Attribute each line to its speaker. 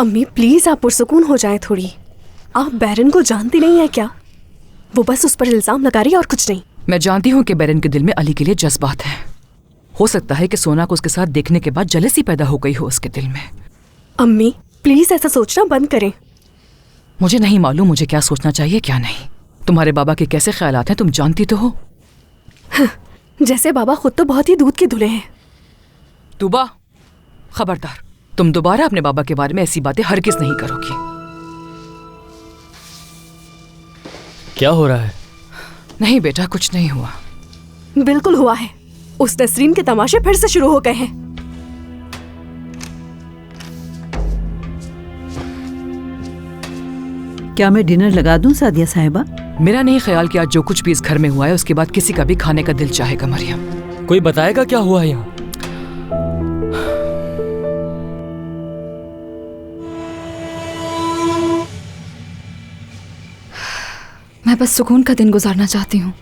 Speaker 1: अम्मी प्लीज आप पुरसुकून हो जाए थोड़ी। आप बैरन को जानती नहीं है क्या? वो बस उस पर इल्जाम लगा रही है और कुछ नहीं।
Speaker 2: मैं जानती हूँ कि बैरन के दिल में अली के लिए जज्बात हैं। हो सकता है कि सोना को उसके साथ देखने के बाद जलसी पैदा हो गई हो उसके दिल में।
Speaker 1: अम्मी प्लीज ऐसा सोचना बंद करें।
Speaker 2: मुझे नहीं मालूम मुझे क्या सोचना चाहिए क्या नहीं। तुम्हारे बाबा के कैसे ख्यालात हैं तुम जानती तो हो।
Speaker 1: जैसे बाबा खुद तो बहुत ही दूध के धुले हैं।
Speaker 2: तूबा, खबरदार, तुम दोबारा अपने बाबा के बारे में ऐसी बातें हरगिज़ नहीं करोगी।
Speaker 3: क्या हो रहा है?
Speaker 2: नहीं बेटा, कुछ नहीं हुआ।
Speaker 1: बिल्कुल हुआ है। उस नसरीन के तमाशे फिर से शुरू हो गए हैं।
Speaker 4: क्या मैं डिनर लगा दूं सादिया साहिबा?
Speaker 2: मेरा नहीं ख्याल कि आज जो कुछ भी इस घर में हुआ है उसके बाद किसी का भी खाने का दिल चाहेगा। मरियम,
Speaker 3: कोई बताएगा क्या हुआ यहाँ?
Speaker 5: मैं बस सुकून का दिन गुजारना चाहती हूँ।